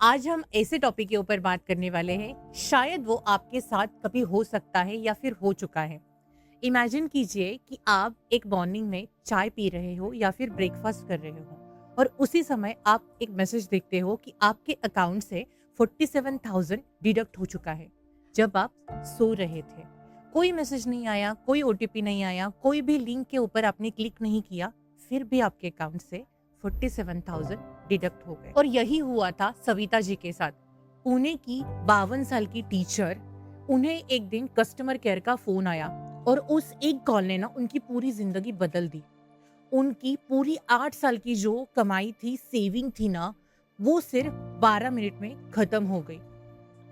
आज हम ऐसे टॉपिक के ऊपर बात करने वाले हैं, शायद वो आपके साथ कभी हो सकता है या फिर हो चुका है। इमेजिन कीजिए कि आप एक मॉर्निंग में चाय पी रहे हो या फिर ब्रेकफास्ट कर रहे हो और उसी समय आप एक मैसेज देखते हो कि आपके अकाउंट से 47,000 डिडक्ट हो चुका है जब आप सो रहे थे। कोई मैसेज नहीं आया, कोई ओटीपी नहीं आया, कोई भी लिंक के ऊपर आपने क्लिक नहीं किया, फिर भी आपके अकाउंट से 47,000 डिडक्ट हो गए। और यही हुआ था सविता जी के साथ। पुणे की 52 साल की टीचर, उन्हें एक दिन कस्टमर केयर का फोन आया और उस एक कॉल ने ना उनकी पूरी जिंदगी बदल दी। उनकी पूरी 8 साल की जो कमाई थी, सेविंग थी ना, वो सिर्फ 12 मिनट में खत्म हो गई।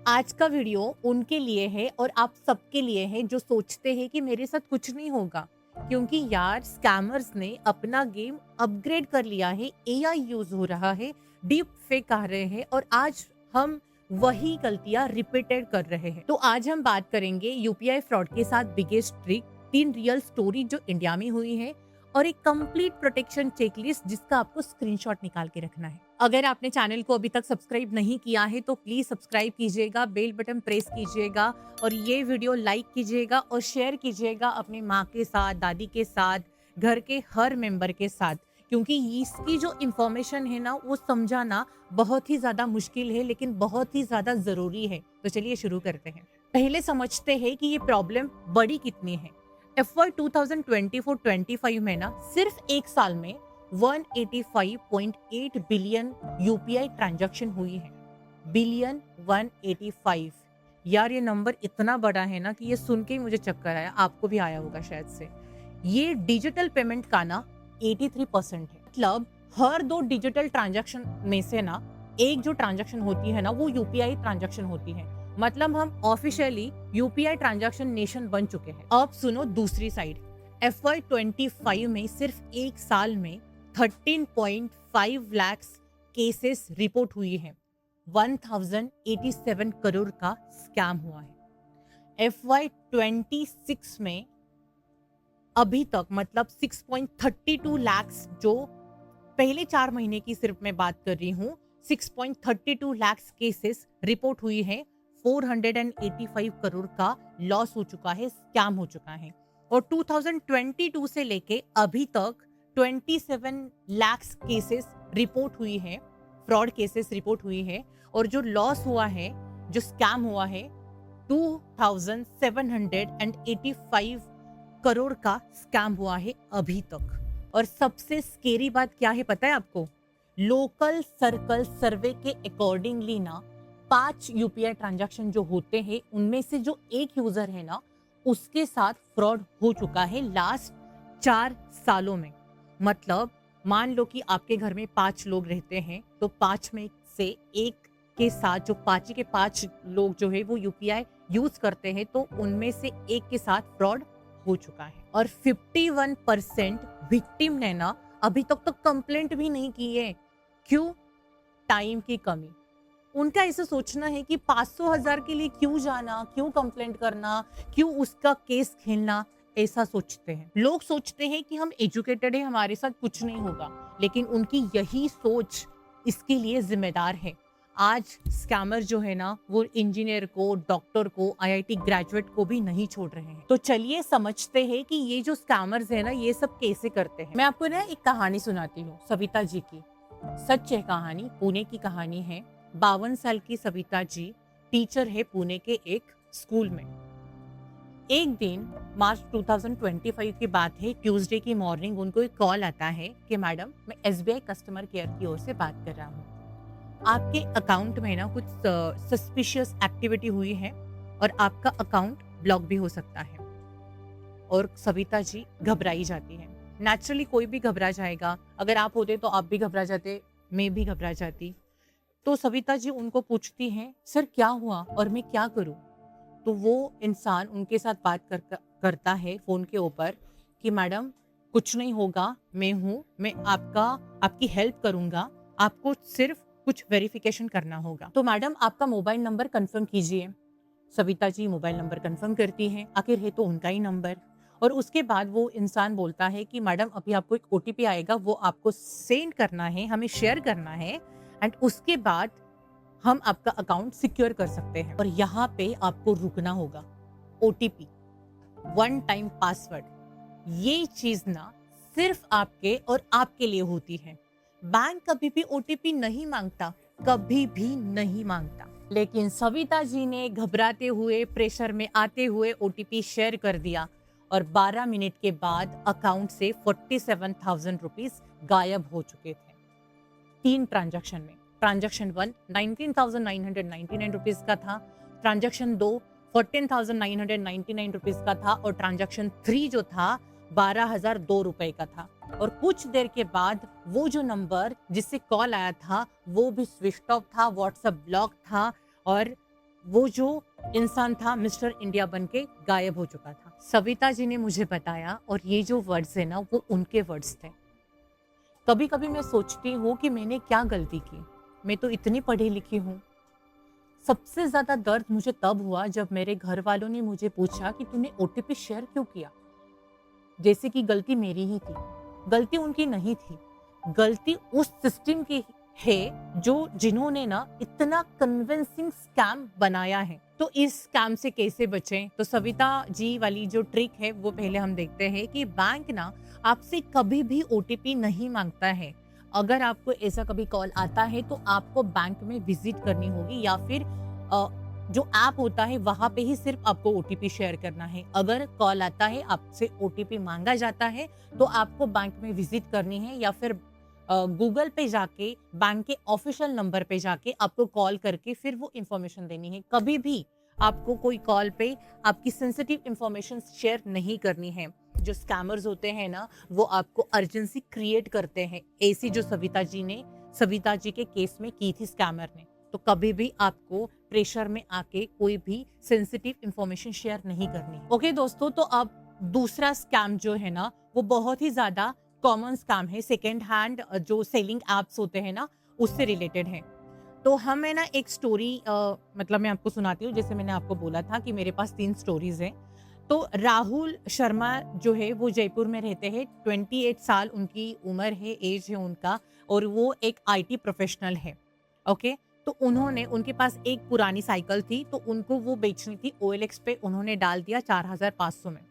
आज का वीडियो उनके लिए है और आप सबके लिए है जो सोचते हैं कि मेरे साथ कुछ नहीं होगा, क्योंकि यार स्कैमर्स ने अपना गेम अपग्रेड कर लिया है। एआई यूज हो रहा है, डीप फेक आ रहे हैं और आज हम वही गलतियां रिपीटेड कर रहे हैं। तो आज हम बात करेंगे यूपीआई फ्रॉड के साथ बिगेस्ट ट्रिक, 3 रियल स्टोरी जो इंडिया में हुई है और एक कंप्लीट प्रोटेक्शन चेकलिस्ट जिसका आपको स्क्रीनशॉट निकाल के रखना है। अगर आपने चैनल को अभी तक सब्सक्राइब नहीं किया है तो प्लीज सब्सक्राइब कीजिएगा, बेल बटन प्रेस कीजिएगा और ये वीडियो लाइक कीजिएगा और शेयर कीजिएगा अपनी माँ के साथ, दादी के साथ, घर के हर मेंबर के साथ, क्योंकि इसकी जो इंफॉर्मेशन है ना वो समझाना बहुत ही ज्यादा मुश्किल है लेकिन बहुत ही ज्यादा जरूरी है। तो चलिए शुरू करते हैं। पहले समझते हैं कि ये प्रॉब्लम बड़ी कितनी है। FY 2024-25 में ना सिर्फ एक साल में 185.8 बिलियन यूपीआई ट्रांजैक्शन हुई है। बिलियन 185। यार ये नंबर इतना बड़ा है ना कि ये सुन के ही मुझे चक्कर आया, आपको भी आया होगा शायद से। ये डिजिटल पेमेंट का ना 83% है। मतलब हर 2 डिजिटल ट्रांजैक्शन में से ना एक जो ट्रांजैक्शन होती है ना वो यूपीआई ट्रांजैक्शन होती है। मतलब हम ऑफिशियली यूपीआई ट्रांजैक्शन नेशन बन चुके हैं। अब सुनो दूसरी साइड। FY 25 में सिर्फ एक साल में 13.5 लाख केसेस रिपोर्ट हुई है। 1087 करोड़ का स्कैम हुआ है। FY 26 में अभी तक मतलब 6.32 लाख, जो पहले 4 महीने की सिर्फ मैं बात कर रही हूँ, 6.32 लाख केसेस रिपोर्ट हुई है। 485 करोड़ का लॉस हो चुका है, स्कैम हो चुका है। और 2022 से लेके अभी तक 27 लाख केसेस रिपोर्ट हुई है, फ्रॉड केसेस रिपोर्ट हुई है। और जो लॉस हुआ है, जो स्कैम हुआ है, 2785 करोड़ का स्कैम हुआ है अभी तक। और सबसे स्केरी बात क्या है पता है आपको? लोकल सर्कल सर्वे के अकॉर्डिंगली ना 5 यूपीआई ट्रांजैक्शन जो होते हैं उनमें से जो एक यूजर है ना उसके साथ फ्रॉड हो चुका है लास्ट 4 सालों में। मतलब मान लो कि आपके घर में 5 लोग रहते हैं तो 5 में से एक के साथ, जो 5 के 5 लोग जो है वो यूपीआई यूज करते हैं, तो उनमें से एक के साथ फ्रॉड हो चुका है। और 51% विक्टिम ने ना अभी तक तो कंप्लेंट भी नहीं की है। क्यों? टाइम की कमी। उनका ऐसा सोचना है कि 500,000 के लिए क्यों जाना, क्यों कंप्लेंट करना, क्यों उसका केस खेलना, ऐसा सोचते हैं। लोग सोचते हैं कि हम एजुकेटेड हैं, हमारे साथ कुछ नहीं होगा, लेकिन उनकी यही सोच इसके लिए जिम्मेदार है। आज स्कैमर जो है ना वो इंजीनियर को, डॉक्टर को, आईआईटी ग्रेजुएट को भी नहीं छोड़ रहे हैं। तो चलिए समझते हैं कि ये जो स्कैमर्स है ना ये सब कैसे करते हैं। मैं आपको ना एक कहानी सुनाती हूँ सविता जी की। सच है कहानी, पुणे की कहानी है। 52 साल की सविता जी टीचर है पुणे के एक स्कूल में। एक दिन मार्च 2025 की बात है, ट्यूसडे की मॉर्निंग उनको एक कॉल आता है कि मैडम मैं एसबीआई कस्टमर केयर की ओर से बात कर रहा हूँ, आपके अकाउंट में ना कुछ सस्पिशियस एक्टिविटी हुई है और आपका अकाउंट ब्लॉक भी हो सकता है। और सविता जी घबराई जाती है। नेचुरली कोई भी घबरा जाएगा, अगर आप होते तो आप भी घबरा जाते, मैं भी घबरा जाती। तो सविता जी उनको पूछती हैं, सर क्या हुआ और मैं क्या करूं? तो वो इंसान उनके साथ बात करता है फोन के ऊपर कि मैडम कुछ नहीं होगा, मैं हूं, मैं आपकी हेल्प करूंगा, आपको सिर्फ कुछ वेरिफिकेशन करना होगा। तो मैडम आपका मोबाइल नंबर कंफर्म कीजिए। Savita ji mobile number confirm करती हैं, आखिर है तो उनका ही नंबर। और उसके बाद वो इंसान बोलता है कि मैडम अभी आपको एक ओटीपी आएगा, वो आपको सेंड करना है, हमें शेयर करना है। एंड उसके बाद हम आपका अकाउंट सिक्योर कर सकते हैं। और यहाँ पे आपको रुकना होगा। OTP, वन टाइम पासवर्ड, ये चीज ना सिर्फ आपके और आपके लिए होती है। बैंक कभी भी OTP नहीं मांगता, कभी भी नहीं मांगता। लेकिन सविता जी ने घबराते हुए, प्रेशर में आते हुए OTP शेयर कर दिया और 12 मिनट के बाद अकाउंट से 47,000 रुपीज गायब हो चुके थे 3 ट्रांजैक्शन में। ट्रांजैक्शन 1 19,999 रुपीज का था, ट्रांजैक्शन 2 14,999 रुपीज का था और ट्रांजैक्शन 3 जो था 12,002 रुपए का था। और कुछ देर के बाद वो जो नंबर जिससे कॉल आया था वो भी स्विच ऑफ था, व्हाट्सएप ब्लॉक था और वो जो इंसान था मिस्टर इंडिया बन के गायब हो चुका था। सविता जी ने मुझे बताया और ये जो वर्ड्स है ना वो उनके वर्ड्स थे। कभी कभी मैं सोचती हूँ कि मैंने क्या गलती की, मैं तो इतनी पढ़ी लिखी हूँ। सबसे ज्यादा दर्द मुझे तब हुआ जब मेरे घर वालों ने मुझे पूछा कि तूने OTP शेयर क्यों किया, जैसे कि गलती मेरी ही थी। गलती उनकी नहीं थी, गलती उस सिस्टम की है जो जिन्होंने ना इतना कन्विंसिंग स्कैम बनाया है। तो इस स्कैम से कैसे बचें? तो सविता जी वाली जो ट्रिक है वो पहले हम देखते हैं कि बैंक ना आपसे कभी भी OTP नहीं मांगता है। अगर आपको ऐसा कभी कॉल आता है तो आपको बैंक में विजिट करनी होगी या फिर जो ऐप होता है वहां पे ही सिर्फ आपको OTP शेयर करना है। अगर कॉल आता है, आपसे OTP मांगा जाता है तो आपको बैंक में विजिट करनी है या फिर गूगल पे जाके बैंक के ऑफिशियल नंबर पे जाके आपको कॉल करके फिर वो इंफॉर्मेशन देनी है। कभी भी आपको कोई कॉल पे आपकी सेंसिटिव इंफॉर्मेशन शेयर नहीं करनी है। जो स्कैमर्स होते हैं ना वो आपको अर्जेंसी क्रिएट करते हैं, ऐसी जो सविता जी के केस में की थी स्कैमर ने। तो कभी भी आपको प्रेशर में आके कोई भी सेंसिटिव इंफॉर्मेशन शेयर नहीं करनी है। ओके दोस्तों, तो अब दूसरा स्कैम जो है ना वो बहुत ही ज्यादा कॉमन स्कैम है, सेकेंड हैंड जो सेलिंग एप्स होते हैं ना उससे रिलेटेड है। तो हमें ना एक स्टोरी मतलब मैं आपको सुनाती हूँ। जैसे मैंने आपको बोला था कि मेरे पास 3 स्टोरीज हैं। तो राहुल शर्मा जो है वो जयपुर में रहते हैं, 28 साल उनकी उम्र है, एज है उनका, और वो एक IT प्रोफेशनल है। ओके, तो उनके पास एक पुरानी साइकिल थी तो उनको वो बेचनी थी। OLX पे उन्होंने डाल दिया 4,500 में।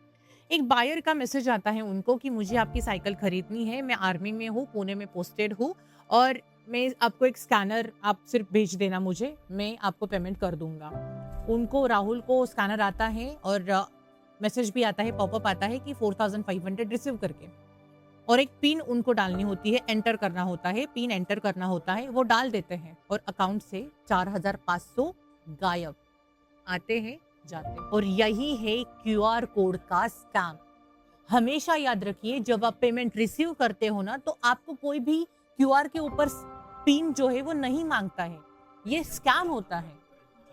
एक बायर का मैसेज आता है उनको कि मुझे आपकी साइकिल खरीदनी है, मैं आर्मी में हूँ, पुणे में पोस्टेड हूँ और मैं आपको एक स्कैनर आप सिर्फ भेज देना मुझे, मैं आपको पेमेंट कर दूंगा। उनको राहुल को स्कैनर आता है और मैसेज भी आता है, पॉपअप आता है कि 4,500 रिसीव करके, और एक पिन उनको डालनी होती है, एंटर करना होता है, पिन एंटर करना होता है, वो डाल देते हैं और अकाउंट से 4,500 गायब, आते हैं जाते हैं। और यही है QR कोड का स्कैम। हमेशा याद रखिए जब आप पेमेंट रिसीव करते हो ना तो आपको कोई भी QR के ऊपर पिन जो है वो नहीं मांगता है, ये स्कैम होता है।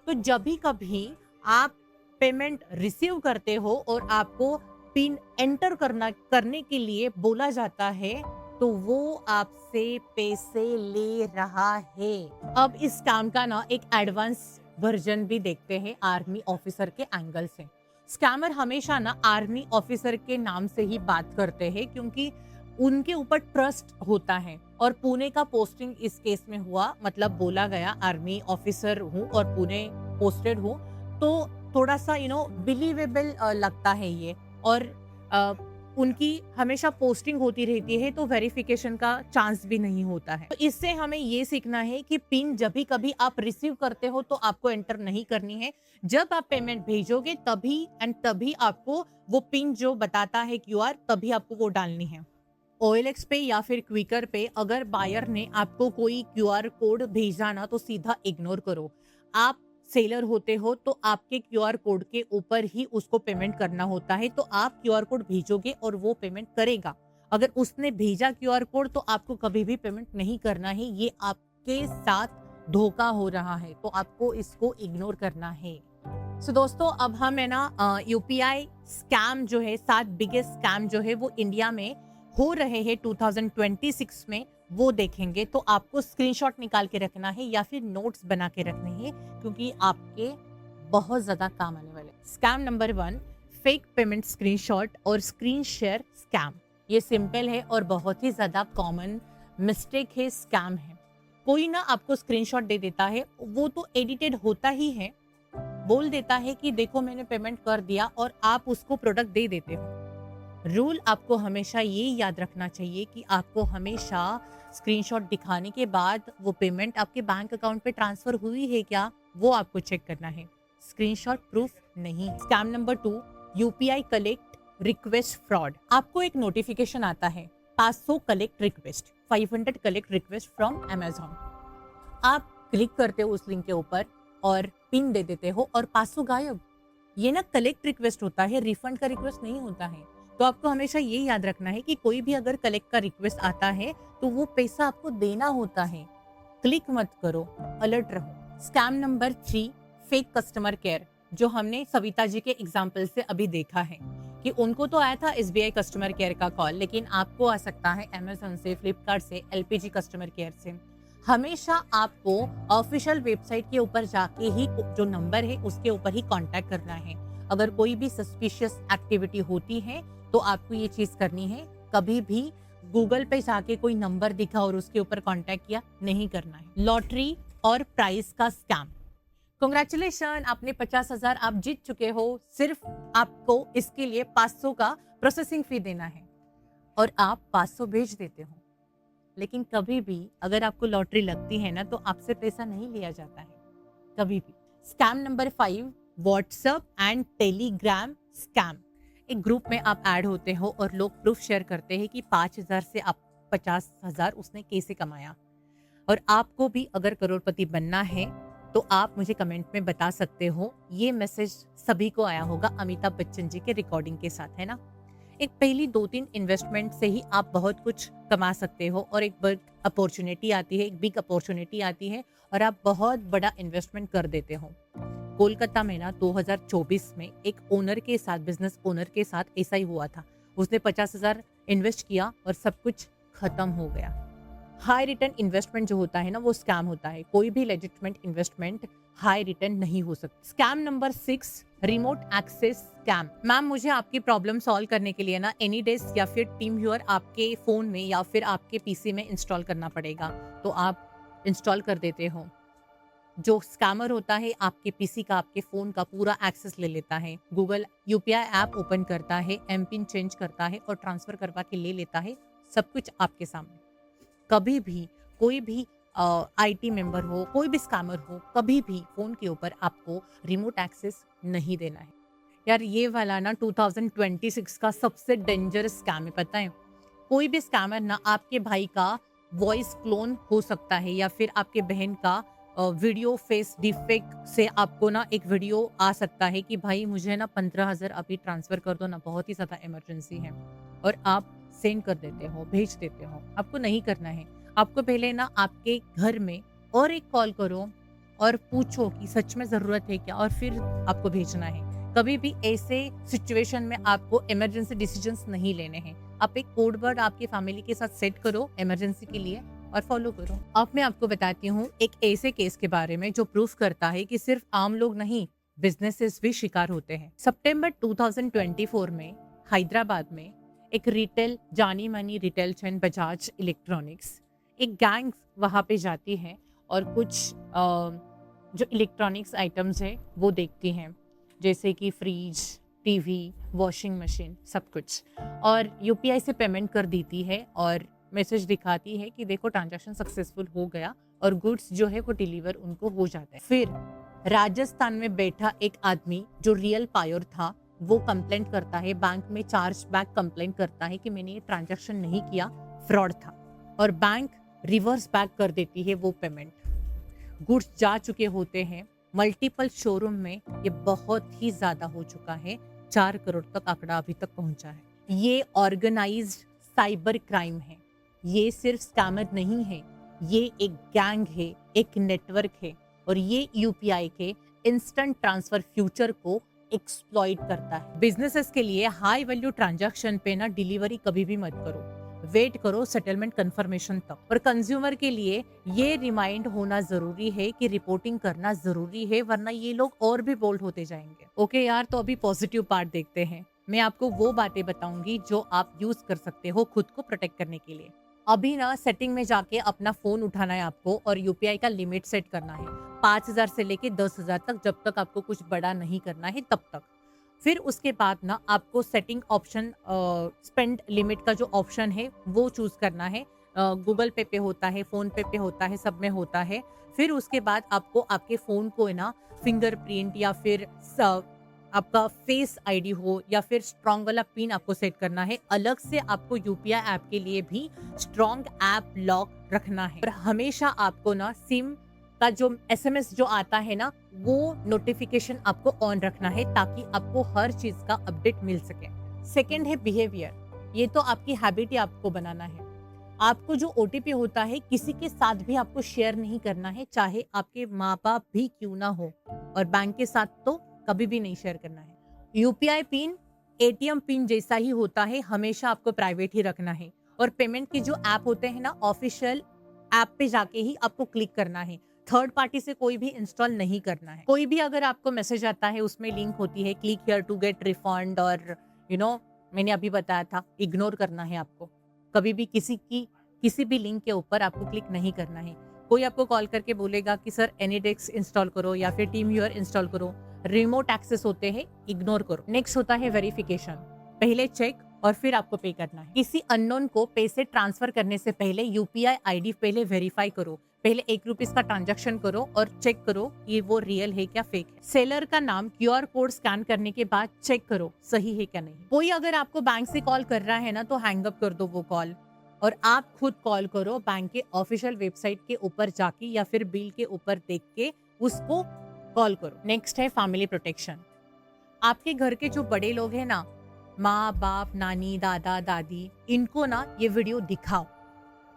तो जब भी कभी आप पेमेंट रिसीव करते हो और आपको पिन एंटर करने के लिए बोला जाता है तो वो आपसे पैसे ले रहा है। अब इस काम का ना एक एडवांस वर्जन भी देखते हैं आर्मी ऑफिसर के एंगल से। स्कैमर हमेशा ना आर्मी ऑफिसर के नाम से ही बात करते हैं क्योंकि उनके ऊपर ट्रस्ट होता है। और पुणे का पोस्टिंग इस केस में हुआ, मतलब बोला गया आर्मी ऑफिसर हूँ और पुणे पोस्टेड हूँ, तो थोड़ा सा बिलीवेबल लगता है ये। और उनकी हमेशा पोस्टिंग होती रहती है तो वेरिफिकेशन का चांस भी नहीं होता है। तो इससे हमें ये सीखना है कि पिन जब भी कभी आप रिसीव करते हो तो आपको एंटर नहीं करनी है। जब आप पेमेंट भेजोगे तभी आपको वो पिन जो बताता है QR, तभी आपको वो डालनी है। OLX पे या फिर क्विकर पे अगर बायर ने आपको कोई QR कोड भेजा ना तो सीधा इग्नोर करो। आप सेलर होते हो तो आपके QR कोड के ऊपर ही उसको पेमेंट करना होता है, तो आप QR कोड भेजोगे और वो पेमेंट करेगा। अगर उसने भेजा QR कोड तो आपको कभी भी पेमेंट नहीं करना है, ये आपके साथ धोखा हो रहा है, तो आपको इसको इग्नोर करना है। सो दोस्तों, अब हम है ना UPI स्कैम जो है, 7 बिगेस्ट स्कैम जो है वो इंडिया में हो रहे हैं 2026 में, वो देखेंगे। तो आपको स्क्रीनशॉट निकाल के रखना है या फिर नोट्स बना के रखने हैं क्योंकि आपके बहुत ज्यादा काम आने वाले। Scam number 1, fake payment screenshot और स्क्रीन शेयर स्कैम। ये सिंपल है और बहुत ही ज्यादा कॉमन मिस्टेक है, स्कैम है। कोई ना आपको स्क्रीनशॉट दे देता है, वो तो एडिटेड होता ही है, बोल देता है कि देखो मैंने पेमेंट कर दिया और आप उसको प्रोडक्ट दे देते हो। रूल आपको हमेशा ये याद रखना चाहिए कि आपको हमेशा स्क्रीनशॉट दिखाने के बाद वो पेमेंट आपके बैंक अकाउंट पे ट्रांसफर हुई है क्या, वो आपको चेक करना है, स्क्रीनशॉट प्रूफ नहीं। Scam number 2, UPI collect request fraud. आपको एक नोटिफिकेशन आता है 500 collect request, 500 collect request from Amazon. आप क्लिक करते हो उस लिंक के ऊपर और पिन दे देते हो और 500 गायब। ये ना कलेक्ट रिक्वेस्ट होता है, रिफंड का रिक्वेस्ट नहीं होता है। तो आपको हमेशा ये याद रखना है कि कोई भी अगर कलेक्ट का रिक्वेस्ट आता है तो वो पैसा आपको देना होता है। क्लिक मत करो, अलर्ट रहो। Scam number 3, fake customer care, जो हमने सविता जी के एग्जाम्पल से अभी देखा है कि उनको तो आया था एसबीआई कस्टमर केयर का कॉल, लेकिन आपको आ सकता है अमेजोन से, फ्लिपकार्ट से, एलपीजी कस्टमर केयर से। हमेशा आपको ऑफिशियल वेबसाइट के ऊपर जाके ही जो नंबर है उसके ऊपर ही कांटेक्ट करना है। अगर कोई भी सस्पिशियस एक्टिविटी होती है तो आपको ये चीज करनी है, कभी भी गूगल पे जाके कोई नंबर दिखा और उसके ऊपर कांटेक्ट किया नहीं करना है। लॉटरी और प्राइस का स्कैम। कांग्रेचुलेशन, आपने 50,000 आप जीत चुके हो। सिर्फ आपको इसके लिए 500 का प्रोसेसिंग फी देना है और आप 500 भेज देते हो। लेकिन कभी भी अगर आपको लॉटरी लगती है ना तो आपसे पैसा नहीं लिया जाता है, कभी भी। Scam number 5, WhatsApp and Telegram scam. एक ग्रुप में आप ऐड होते हो और लोग प्रूफ शेयर करते हैं कि 5,000 से आप 50,000 उसने कैसे कमाया। और आपको भी अगर करोड़पति बनना है तो आप मुझे कमेंट में बता सकते हो। ये मैसेज सभी को आया होगा अमिताभ बच्चन जी के रिकॉर्डिंग के साथ, है ना। एक पहली 2-3 इन्वेस्टमेंट से ही आप बहुत कुछ कमा सकते हो और एक बिग अपॉर्चुनिटी आती है, एक बिग अपॉर्चुनिटी आती है और आप बहुत बड़ा इन्वेस्टमेंट कर देते हो। कोलकाता में ना 2024 में एक ओनर के साथ, बिजनेस ओनर के साथ ऐसा ही हुआ था। उसने 50,000 इन्वेस्ट किया और सब कुछ खत्म हो गया। हाई रिटर्न इन्वेस्टमेंट जो होता है ना वो स्कैम होता है। कोई भी लेजिटमेट इन्वेस्टमेंट हाई रिटर्न नहीं हो सकती। Scam number 6, remote access scam. Ma'am मुझे आपकी प्रॉब्लम सॉल्व करने के लिए ना एनीडेस्क या फिर टीम व्यूअर आपके फोन में या फिर आपके पीसी में इंस्टॉल करना पड़ेगा, तो आप इंस्टॉल कर देते हो। जो स्कैमर होता है आपके पीसी का, आपके फोन का पूरा एक्सेस ले लेता है। गूगल यूपीआई ऐप ओपन करता है, एमपिन चेंज करता है और ट्रांसफर करवा के ले लेता है, सब कुछ आपके सामने। कभी भी कोई भी आईटी मेंबर हो, कोई भी स्कैमर हो, कभी भी फोन के ऊपर आपको रिमोट एक्सेस नहीं देना है। यार ये वाला ना 2026 का सबसे डेंजरस स्कैम है, पता है। कोई भी स्कैमर ना आपके भाई का वॉइस क्लोन हो सकता है या फिर आपके बहन का वीडियो फेस डिफेक्ट से आपको ना एक वीडियो आ सकता है कि भाई मुझे ना 15,000 अभी ट्रांसफर कर दो ना, बहुत ही ज्यादा इमरजेंसी है, और आप सेंड कर देते हो, भेज देते हो। आपको नहीं करना है। आपको पहले ना आपके घर में और एक कॉल करो और पूछो कि सच में जरूरत है क्या, और फिर आपको भेजना है। कभी भी ऐसे सिचुएशन में आपको इमरजेंसी डिसीजंस नहीं लेने हैं। आप एक कोड वर्ड आपकी फैमिली के साथ सेट करो इमरजेंसी के लिए और फॉलो करो। अब मैं आपको बताती हूँ एक ऐसे केस के बारे में जो प्रूफ करता है कि सिर्फ आम लोग नहीं, बिजनेसेस भी शिकार होते हैं। सितंबर 2024 में हैदराबाद में एक रिटेल, जानी मानी रिटेल चेन बजाज इलेक्ट्रॉनिक्स, एक गैंग वहां पे जाती है और कुछ जो इलेक्ट्रॉनिक्स आइटम्स है वो देखती हैं, जैसे कि फ्रिज, टीवी, वॉशिंग मशीन, सब कुछ, और यूपीआई से पेमेंट कर देती है और मैसेज दिखाती है कि देखो ट्रांजैक्शन सक्सेसफुल हो गया और गुड्स जो है वो डिलीवर उनको हो जाता है। फिर राजस्थान में बैठा एक आदमी जो रियल पायर था वो कंप्लेंट करता है, बैंक में चार्ज बैक कंप्लेंट करता है कि मैंने ये ट्रांजैक्शन नहीं किया, फ्रॉड था, और बैंक रिवर्स बैक कर देती है वो पेमेंट। गुड्स जा चुके होते हैं। मल्टीपल शोरूम में ये बहुत ही ज्यादा हो चुका है, 4 करोड़ तक आंकड़ा अभी तक पहुंचा है। ये ऑर्गेनाइज्ड साइबर क्राइम है। ये सिर्फ स्कैमर नहीं है, ये एक गैंग है, एक नेटवर्क है, और ये यूपीआई के इंस्टेंट ट्रांसफर फ्यूचर को एक्सप्लॉइट करता है। बिजनेसेस के लिए हाई वैल्यू ट्रांजैक्शन पे ना डिलीवरी कभी भी मत करो, वेट करो सेटलमेंट कंफर्मेशन तक। और कंज्यूमर के लिए ये रिमाइंड होना जरूरी है कि रिपोर्टिंग करना जरूरी है, वरना ये लोग और भी बोल्ड होते जाएंगे। ओके यार, तो अभी पॉजिटिव पार्ट देखते हैं। मैं आपको वो बातें बताऊंगी जो आप यूज कर सकते हो खुद को प्रोटेक्ट करने के लिए। अभी ना सेटिंग में जाके अपना फोन उठाना है आपको और यूपीआई का लिमिट सेट करना है 5,000 से लेके 10,000 तक, जब तक आपको कुछ बड़ा नहीं करना है तब तक। फिर उसके बाद ना आपको सेटिंग ऑप्शन, स्पेंड लिमिट का जो ऑप्शन है वो चूज करना है। गूगल पे पे होता है, फोन पे होता है, सब में होता है। फिर उसके बाद आपको आपके फोन को है ना फिंगरप्रिंट या फिर आपका फेस आईडी हो या फिर स्ट्रॉन्ग वाला पिन आपको सेट करना है। अलग से आपको यूपीआई ऐप के लिए भी स्ट्रॉन्ग ऐप लॉक रखना है। और हमेशा आपको ना सिम का जो एसएमएस जो आता है ना, वो नोटिफिकेशन आपको ऑन रखना है ताकि आपको हर चीज का अपडेट मिल सके। सेकेंड है बिहेवियर। ये तो आपकी हैबिट ही आपको बनाना है। आपको जो ओटीपी होता है किसी के साथ भी आपको शेयर नहीं करना है, चाहे आपके माँ बाप भी क्यों ना हो, और बैंक के साथ तो कभी भी नहीं शेयर करना है। यूपीआई पिन एटीएम पिन जैसा ही होता है, हमेशा आपको प्राइवेट ही रखना है। और पेमेंट के जो ऐप होते हैं ना, ऑफिशियल ऐप पे जाके ही आपको क्लिक करना है। थर्ड पार्टी से कोई भी इंस्टॉल नहीं करना है। कोई भी अगर आपको मैसेज आता है उसमें लिंक होती है click here to get refund, और मैंने अभी बताया था इग्नोर करना है आपको। कभी भी किसी भी लिंक के ऊपर आपको क्लिक नहीं करना है। कोई आपको कॉल करके बोलेगा कि सर एनीडेक्स इंस्टॉल करो या फिर टीम व्यूअर इंस्टॉल करो, रिमोट एक्सेस होते हैं, इग्नोर करो। नेक्स्ट होता है वेरिफिकेशन। पहले चेक और फिर आपको पे करना है। किसी अननोन को पैसे ट्रांसफर करने से पहले यूपीआई आईडी पहले वेरीफाई करो। पहले ₹1 का ट्रांजैक्शन करो और चेक करो कि वो रियल है क्या फेक है। सेलर का नाम क्यूआर कोड स्कैन करने के बाद चेक करो सही है क्या नहीं। कोई अगर आपको बैंक से कॉल कर रहा है ना, तो हैंग अप कर दो वो कॉल और आप खुद कॉल करो बैंक के ऑफिशियल वेबसाइट के ऊपर जाके या फिर बिल के ऊपर देख के उसको कॉल करो। नेक्स्ट है फैमिली प्रोटेक्शन। आपके घर के जो बड़े लोग हैं ना, माँ बाप, नानी, दादा, दादी, इनको ना ये वीडियो दिखाओ।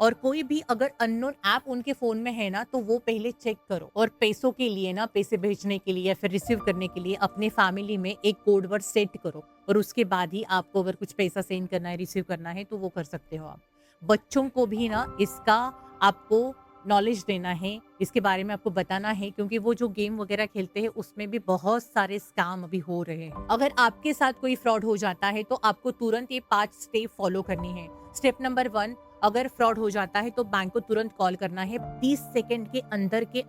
और कोई भी अगर अननोन ऐप उनके फोन में है ना, तो वो पहले चेक करो। और पैसों के लिए ना, पैसे भेजने के लिए या फिर रिसीव करने के लिए अपने फैमिली में एक कोड वर्ड सेट करो, और उसके बाद ही आपको अगर कुछ पैसा सेंड करना है, रिसीव करना है, तो वो कर सकते हो आप। बच्चों को भी ना इसका आपको नॉलेज देना है, इसके बारे में आपको बताना है, क्योंकि वो जो गेम वगैरह खेलते हैं उसमें भी बहुत सारे स्कैम अभी हो रहे हैं। अगर आपके साथ कोई फ्रॉड हो जाता है तो आपको तुरंत ये 5 स्टेप फॉलो करनी है। स्टेप नंबर 1, अगर फ्रॉड हो जाता है तो बैंक को तुरंत कॉल करना है। 30 सेकंड के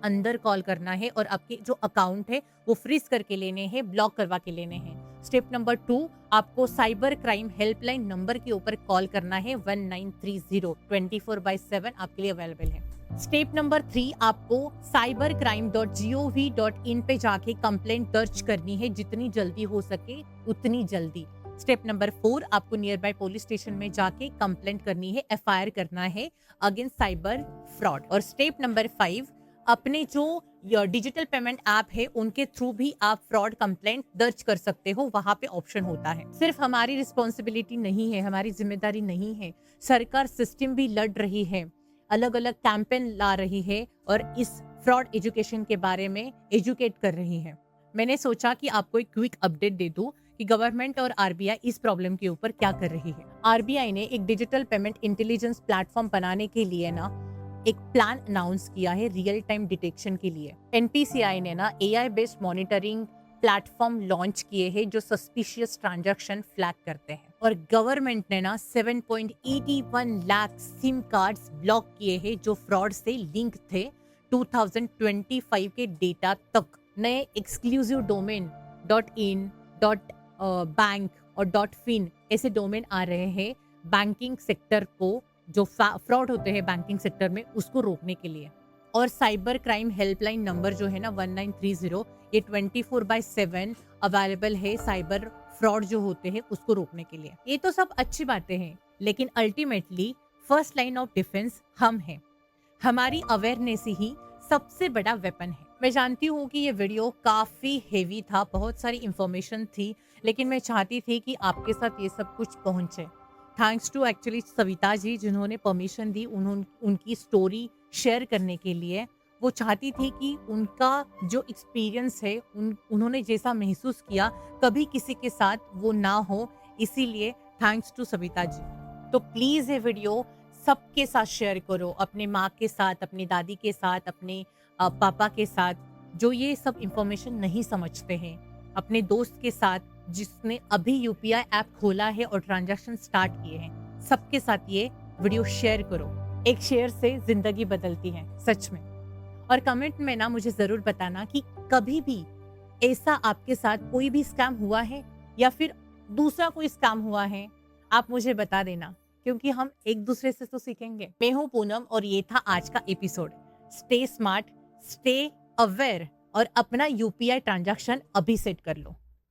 अंदर कॉल करना है और आपके जो अकाउंट है वो फ्रीज करके लेने हैं, ब्लॉक करवा के लेने हैं। स्टेप नंबर 2, आपको साइबर क्राइम हेल्पलाइन नंबर के ऊपर कॉल करना है। 1930 24/7 आपके लिए अवेलेबल है। स्टेप नंबर 3, आपको cybercrime.gov.in पे जाके कंप्लेंट दर्ज करनी है, जितनी जल्दी हो सके उतनी जल्दी। स्टेप नंबर 4, आपको नियर बाय पुलिस स्टेशन में जाके कंप्लेंट करनी है, एफआईआर करना है अगेंस्ट साइबर फ्रॉड। और स्टेप नंबर 5, अपने जो डिजिटल पेमेंट ऐप है उनके थ्रू भी आप फ्रॉड कंप्लेंट दर्ज कर सकते हो। वहां पे ऑप्शन होता है। सिर्फ हमारी रिस्पॉन्सिबिलिटी नहीं है, हमारी जिम्मेदारी नहीं है, सरकार सिस्टम भी लड़ रही है, अलग अलग कैंपेन ला रही है और इस फ्रॉड एजुकेशन के बारे में एजुकेट कर रही है। मैंने सोचा कि आपको एक क्विक अपडेट दे दूं कि गवर्नमेंट और आरबीआई इस प्रॉब्लम के ऊपर क्या कर रही है। आरबीआई ने एक डिजिटल पेमेंट इंटेलिजेंस प्लेटफॉर्म बनाने के लिए ना एक प्लान अनाउंस किया है रियल टाइम डिटेक्शन के लिए। एनपीसीआई ने ना AI based monitoring platform launch किए हैं जो सस्पिशियस ट्रांजैक्शन फ्लैग करते हैं। और गवर्नमेंट ने ना 7.81 लाख सिम कार्ड्स ब्लॉक किए हैं जो फ्रॉड से लिंक थे 2025 के डेटा तक। नए एक्सक्लूसिव डोमेन .in, .bank और .fin ऐसे डोमेन आ रहे हैं बैंकिंग सेक्टर को, जो फ्रॉड होते हैं बैंकिंग सेक्टर में, उसको रोकने के लिए। और साइबर क्राइम हेल्पलाइन नंबर जो है ना 1930, ये 24/7 अवेलेबल है साइबर फ्रॉड जो होते हैं उसको रोकने के लिए। ये तो सब अच्छी बातें हैं, लेकिन ultimately first line of defence हम हैं। हमारी अवेयरनेस ही सबसे बड़ा वेपन है। मैं जानती हूँ कि ये वीडियो काफी हेवी था, बहुत सारी इंफॉर्मेशन थी, लेकिन मैं चाहती थी कि आपके साथ ये सब कुछ पहुंचे। Thanks to actually Savita ji जिन्होंने परमिशन दी उनकी स्टोरी शेयर करने के लिए। वो चाहती थी कि उनका जो एक्सपीरियंस है, उन्होंने जैसा महसूस किया कभी किसी के साथ वो ना हो, इसीलिए थैंक्स टू सविता जी। तो प्लीज ये वीडियो सबके साथ शेयर करो, अपने माँ के साथ, अपनी दादी के साथ, अपने पापा के साथ, जो ये सब इंफॉर्मेशन नहीं समझते हैं, अपने दोस्त के साथ जिसने अभी यूपीआई ऐप खोला है और ट्रांजैक्शन स्टार्ट किए हैं, सबके साथ ये वीडियो शेयर करो। एक शेयर से जिंदगी बदलती है सच में। और कमेंट में ना मुझे जरूर बताना कि कभी भी ऐसा आपके साथ कोई भी स्कैम हुआ है या फिर दूसरा कोई स्कैम हुआ है। आप मुझे बता देना, क्योंकि हम एक दूसरे से तो सीखेंगे। मैं हूं पूनम और ये था आज का episode. Stay smart, stay aware और अपना यूपीआई ट्रांजैक्शन अभी सेट कर लो।